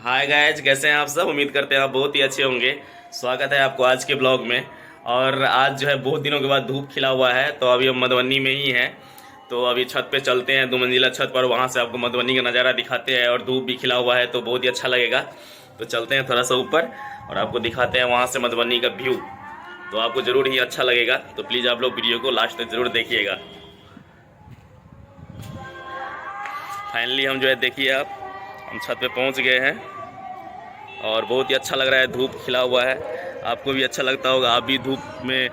Hi guys, कैसे हैं आप सब। उम्मीद करते हैं आप बहुत ही अच्छे होंगे। स्वागत है आपको आज के ब्लॉग में। और आज जो है बहुत दिनों के बाद धूप खिला हुआ है, तो अभी हम मधुबनी में ही हैं। तो अभी छत पे चलते हैं, 2 मंजिला छत पर, वहाँ से आपको मधुबनी का नज़ारा दिखाते हैं। और धूप भी खिला हुआ है तो बहुत ही अच्छा लगेगा। तो चलते हैं थोड़ा सा ऊपर और आपको दिखाते हैं वहाँ से मधुबनी का व्यू। तो आपको ज़रूर ही अच्छा लगेगा, तो प्लीज़ आप लोग वीडियो को लास्ट तक ज़रूर देखिएगा। फाइनली हम जो है, देखिए आप, हम छत पे पहुँच गए हैं और बहुत ही अच्छा लग रहा है। धूप खिला हुआ है, आपको भी अच्छा लगता होगा। आप भी धूप में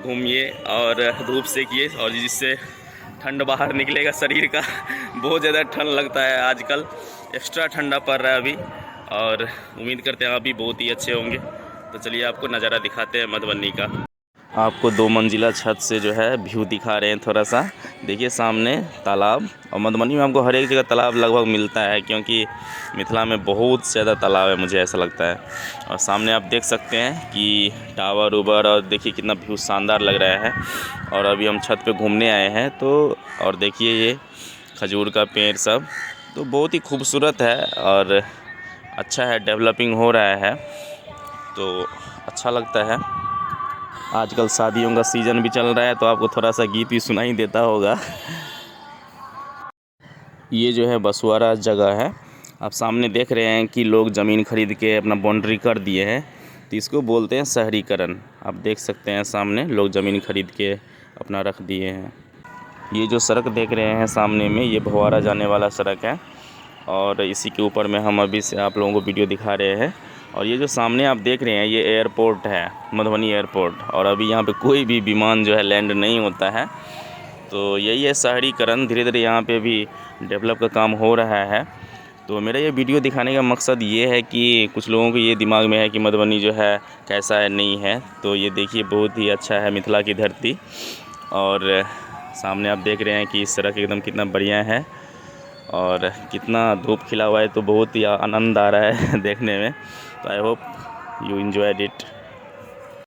घूमिए और धूप सेकिए, और जिससे ठंड बाहर निकलेगा शरीर का। बहुत ज़्यादा ठंड लगता है आजकल, एक्स्ट्रा ठंडा पड़ रहा है अभी। और उम्मीद करते हैं आप भी बहुत ही अच्छे होंगे। तो चलिए आपको नज़ारा दिखाते हैं मधुबनी का। आपको 2 मंजिला छत से जो है व्यू दिखा रहे हैं थोड़ा सा। देखिए सामने तालाब, और मधुबनी में आपको हर एक जगह तालाब लगभग मिलता है, क्योंकि मिथिला में बहुत ज़्यादा तालाब है, मुझे ऐसा लगता है। और सामने आप देख सकते हैं कि टावर उबर, और देखिए कितना व्यू शानदार लग रहा है। और अभी हम छत पे घूमने आए हैं, तो और देखिए ये खजूर का पेड़ सब तो बहुत ही खूबसूरत है और अच्छा है, डेवलपिंग हो रहा है, तो अच्छा लगता है। आजकल शादियों का सीज़न भी चल रहा है, तो आपको थोड़ा सा गीत भी सुनाई देता होगा। ये जो है बसुआरा जगह है। आप सामने देख रहे हैं कि लोग ज़मीन खरीद के अपना बाउंड्री कर दिए हैं, तो इसको बोलते हैं शहरीकरण। आप देख सकते हैं सामने लोग ज़मीन खरीद के अपना रख दिए हैं। ये जो सड़क देख रहे हैं सामने में, ये भवारा जाने वाला सड़क है, और इसी के ऊपर में हम अभी से आप लोगों को वीडियो दिखा रहे हैं। और ये जो सामने आप देख रहे हैं, ये एयरपोर्ट है, मधुबनी एयरपोर्ट। और अभी यहाँ पे कोई भी विमान जो है लैंड नहीं होता है। तो यही है शहरीकरण, धीरे धीरे यहाँ पे भी डेवलप का काम हो रहा है। तो मेरा ये वीडियो दिखाने का मकसद ये है कि कुछ लोगों को ये दिमाग में है कि मधुबनी जो है कैसा है, नहीं है। तो ये देखिए बहुत ही अच्छा है, मिथिला की धरती। और सामने आप देख रहे हैं कि सड़क एकदम कितना बढ़िया है और कितना धूप खिला हुआ है, तो बहुत ही आनंद आ रहा है देखने में। तो I hope you enjoyed it.